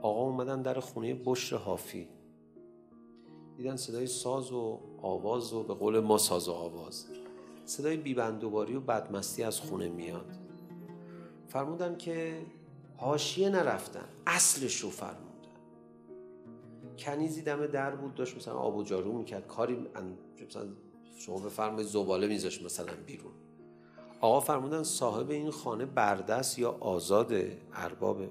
آقا اومدن در خونه بشر حافی، دیدن صدای ساز و آواز و به قول ما ساز و آواز، صدای بیبندوباری و بدمستی از خونه میاد. فرمودن که حاشیه نرفتن، اصلش رو فرمودن. کنیزی دم در بود، داشت مثلا آب و جارو میکرد، کاری مثلا شما بفرمایید زباله میذاشت مثلا بیرون. آقا فرمودن صاحب این خانه بردست یا آزاده؟ اربابه.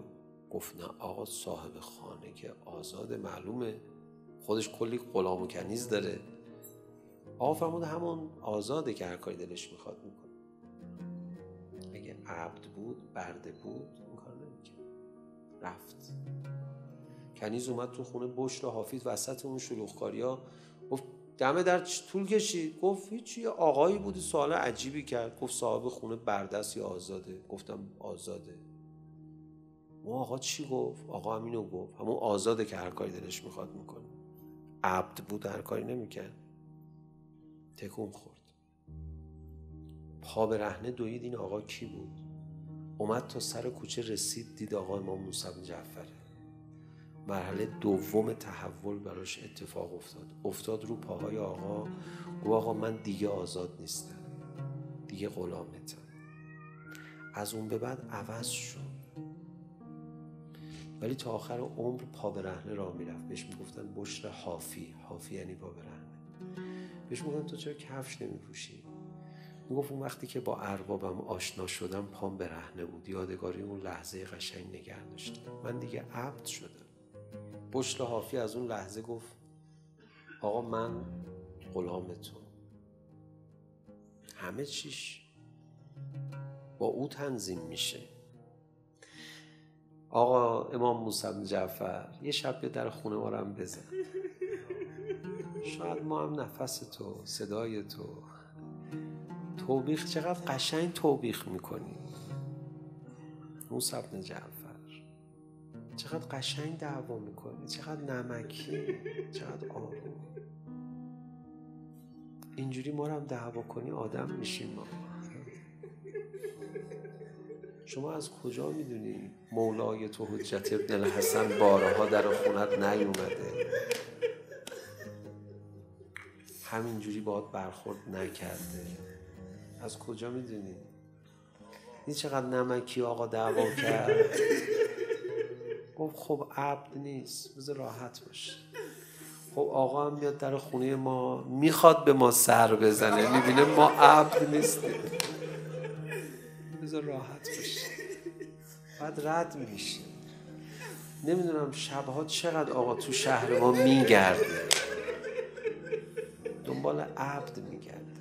گفت نه آقا، صاحب خانه که آزاده، معلومه خودش کلی غلام و کنیز داره. آقا فرمود همون آزاده که هر کاری دلش میخواد میکنه. اگه عبد بود، برده بود، این کار نمیکنه. رفت. کنیز اومد تو خونه بشر حافظ، وسط اون شلوغکاریا گفت دم در طول کشید. گفت هیچی، یه آقایی بود سوال عجیبی کرد. گفت صاحب خونه بردست یا آزاده؟ گفتم آزاده. اون آقا چی گفت؟ آقا همینو گفت، همون آزاده که هر کاری دلش میخواد میکنه. عبد بود هر کاری نمیکرد. تکون خورد، پا به رهنه دوید. این آقا کی بود؟ اومد تا سر کوچه رسید، دید آقا امام موسی بن جعفره. مرحله دوم تحول براش اتفاق افتاد رو پاهای آقا. گفت آقا من دیگه آزاد نیستم، دیگه غلامتم. از اون به بعد عوض شد، ولی تا آخر عمر پا به رهنه راه میرفت. بهش میگفتن بشر حافی، حافی یعنی پا به رهنه. بهش میگفتن تو چرا کفش نمیپوشی؟ میگفت اون وقتی که با اربابم آشنا شدم پام به رهنه بود، یادگاری اون لحظه قشنگ نگه داشتم، من دیگه عبد شدم. بشر حافی از اون لحظه گفت آقا من غلام تو، همه چیش با او تنظیم میشه. آقا امام موسی بن جعفر یه شب به در خونه ما رو هم بزن، شاید ما هم نفس تو، صدای تو، توبیخ چقدر قشنگ توبیخ میکنی موسی بن جعفر، چقدر قشنگ دعوا میکنی، چقدر نمکی، چقدر آروم. اینجوری ما رو هم دعوا کنی آدم میشیم ما. شما از کجا میدونی مولای تو حجت ابن الحسن بارها در خونت نیومده، همینجوری باهات برخورد نکرده؟ از کجا میدونی؟ این چقدر نمکی آقا دعوا کرد. گفت خب عبد نیست، بذار راحت باشه. خب آقا هم میاد در خونه ما، میخواد به ما سر بزنه، میبینه ما عبد نیستیم، بذار راحت باشه. بعد رد میشه. نمیدونم شبها چقدر آقا تو شهر ما میگرده، دنبال عبد میگرده.